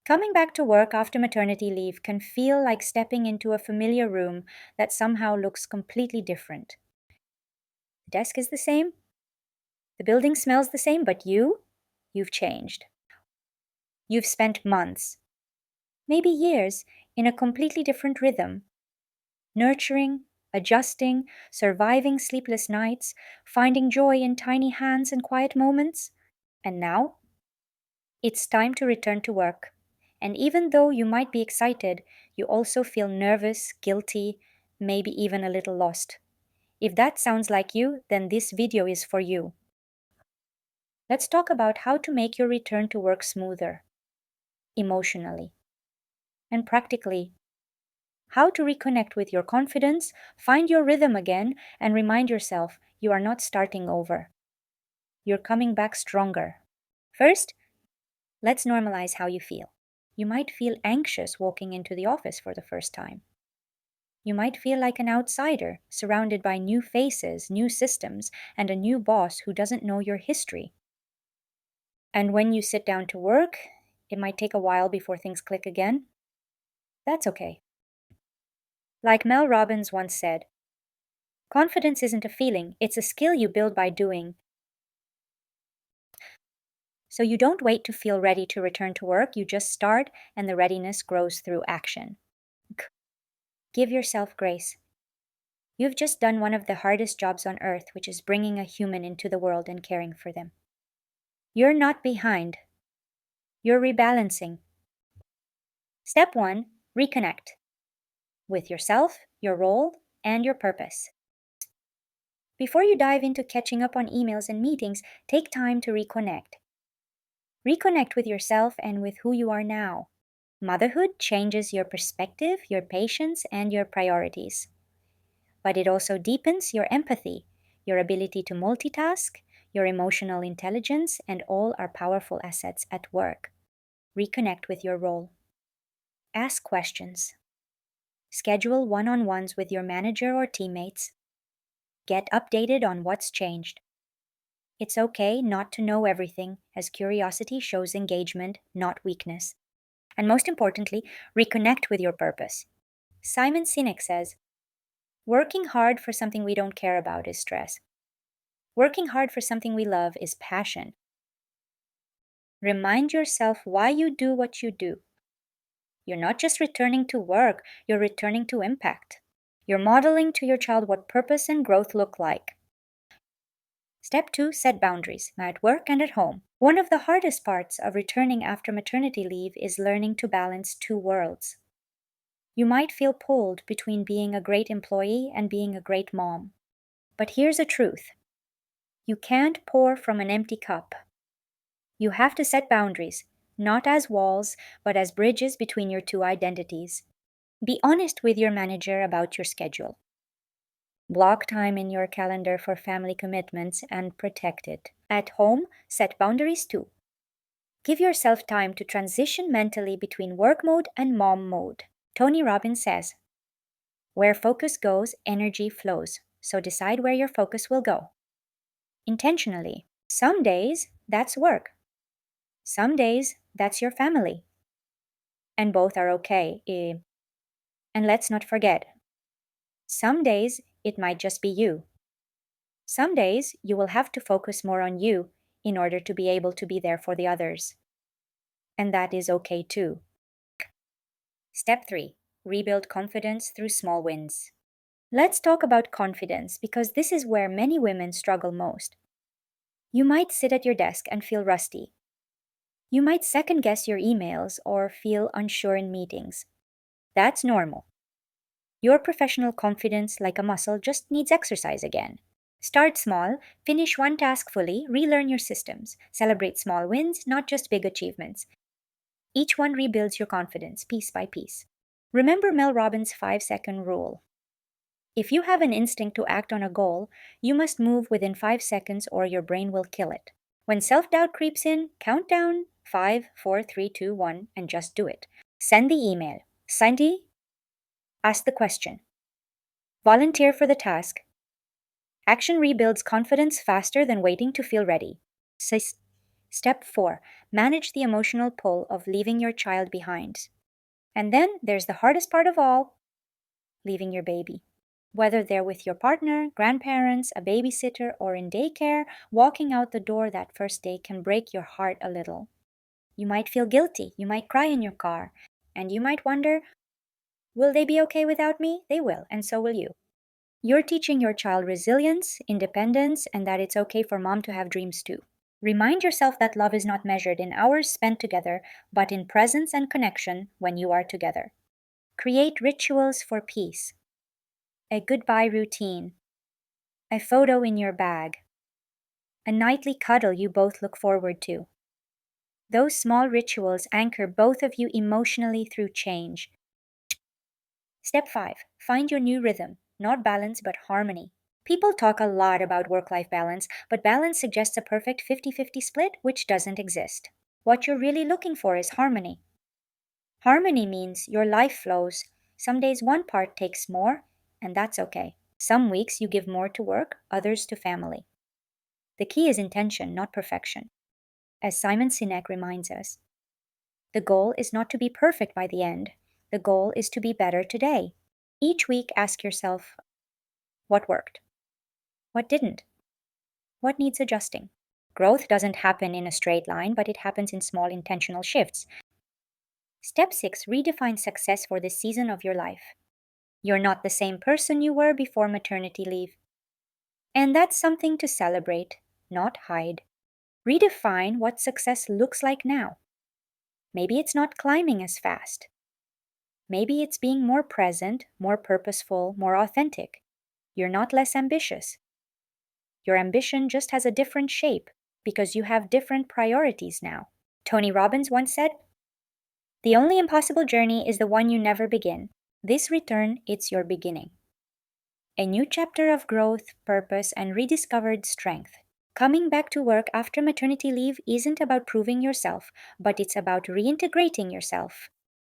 Coming back to work after maternity leave can feel like stepping into a familiar room that somehow looks completely different. The desk is the same, the building smells the same, but you've changed. You've spent months, maybe years, in a completely different rhythm, nurturing, adjusting, surviving sleepless nights, finding joy in tiny hands and quiet moments. And now, it's time to return to work. And even though you might be excited, you also feel nervous, guilty, maybe even a little lost. If that sounds like you, then this video is for you. Let's talk about how to make your return to work smoother, emotionally, and practically. How to reconnect with your confidence, find your rhythm again, and remind yourself you are not starting over. You're coming back stronger. First, let's normalize how you feel. You might feel anxious walking into the office for the first time. You might feel like an outsider, surrounded by new faces, new systems, and a new boss who doesn't know your history. And when you sit down to work, it might take a while before things click again. That's okay. Like Mel Robbins once said, confidence isn't a feeling, it's a skill you build by doing. So you don't wait to feel ready to return to work, you just start and the readiness grows through action. Give yourself grace. You've just done one of the hardest jobs on earth, which is bringing a human into the world and caring for them. You're not behind. You're rebalancing. Step 1, reconnect with yourself, your role, and your purpose. Before you dive into catching up on emails and meetings, take time to reconnect. Reconnect with yourself and with who you are now. Motherhood changes your perspective, your patience, and your priorities. But it also deepens your empathy, your ability to multitask, your emotional intelligence, and all are powerful assets at work. Reconnect with your role. Ask questions. Schedule one-on-ones with your manager or teammates. Get updated on what's changed. It's okay not to know everything, as curiosity shows engagement, not weakness. And most importantly, reconnect with your purpose. Simon Sinek says, working hard for something we don't care about is stress. Working hard for something we love is passion. Remind yourself why you do what you do. You're not just returning to work, you're returning to impact. You're modeling to your child what purpose and growth look like. Step 2, set boundaries, at work and at home. One of the hardest parts of returning after maternity leave is learning to balance two worlds. You might feel pulled between being a great employee and being a great mom. But here's the truth. You can't pour from an empty cup. You have to set boundaries, not as walls, but as bridges between your two identities. Be honest with your manager about your schedule. Block time in your calendar for family commitments and protect it. At home, set boundaries too. Give yourself time to transition mentally between work mode and mom mode. Tony Robbins says, where focus goes, energy flows. So decide where your focus will go. Intentionally. Some days, that's work. Some days, that's your family. And both are okay. And let's not forget, some days, it might just be you. Some days, you will have to focus more on you in order to be able to be there for the others. And that is okay too. Step 3. Rebuild confidence through small wins. Let's talk about confidence because this is where many women struggle most. You might sit at your desk and feel rusty. You might second guess your emails or feel unsure in meetings. That's normal. Your professional confidence, like a muscle, just needs exercise again. Start small, finish one task fully, relearn your systems. Celebrate small wins, not just big achievements. Each one rebuilds your confidence piece by piece. Remember Mel Robbins' 5-second rule. If you have an instinct to act on a goal, you must move within 5 seconds or your brain will kill it. When self-doubt creeps in, count down 5, 4, 3, 2, 1 and just do it. Send the email. Sandy, ask the question. Volunteer for the task. Action rebuilds confidence faster than waiting to feel ready. Step 4. Manage the emotional pull of leaving your child behind. And then there's the hardest part of all, leaving your baby. Whether they're with your partner, grandparents, a babysitter, or in daycare, walking out the door that first day can break your heart a little. You might feel guilty, you might cry in your car, and you might wonder, will they be okay without me? They will, and so will you. You're teaching your child resilience, independence, and that it's okay for mom to have dreams too. Remind yourself that love is not measured in hours spent together, but in presence and connection when you are together. Create rituals for peace. A goodbye routine. A photo in your bag. A nightly cuddle you both look forward to. Those small rituals anchor both of you emotionally through change. Step 5. Find your new rhythm, not balance but harmony. People talk a lot about work-life balance, but balance suggests a perfect 50-50 split, which doesn't exist. What you're really looking for is harmony. Harmony means your life flows. Some days one part takes more, and that's okay. Some weeks you give more to work, others to family. The key is intention, not perfection. As Simon Sinek reminds us, the goal is not to be perfect by the end. The goal is to be better today. Each week, ask yourself, what worked? What didn't? What needs adjusting? Growth doesn't happen in a straight line, but it happens in small intentional shifts. Step 6. Redefine success for this season of your life. You're not the same person you were before maternity leave. And that's something to celebrate, not hide. Redefine what success looks like now. Maybe it's not climbing as fast. Maybe it's being more present, more purposeful, more authentic. You're not less ambitious. Your ambition just has a different shape because you have different priorities now. Tony Robbins once said, "The only impossible journey is the one you never begin. This return, it's your beginning." A new chapter of growth, purpose, and rediscovered strength. Coming back to work after maternity leave isn't about proving yourself, but it's about reintegrating yourself.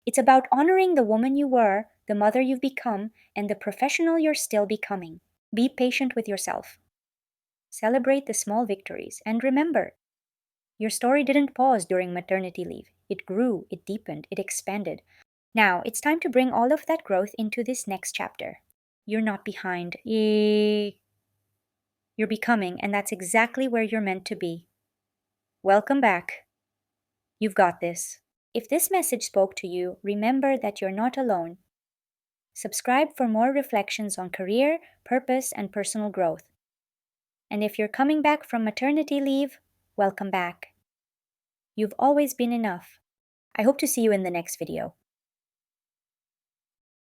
It's about honoring the woman you were, the mother you've become, and the professional you're still becoming. Be patient with yourself. Celebrate the small victories, and remember, your story didn't pause during maternity leave. It grew, it deepened, it expanded. Now, it's time to bring all of that growth into this next chapter. You're not behind. Yay! You're becoming, and that's exactly where you're meant to be. Welcome back. You've got this. If this message spoke to you, remember that you're not alone. Subscribe for more reflections on career, purpose, and personal growth. And if you're coming back from maternity leave, welcome back. You've always been enough. I hope to see you in the next video.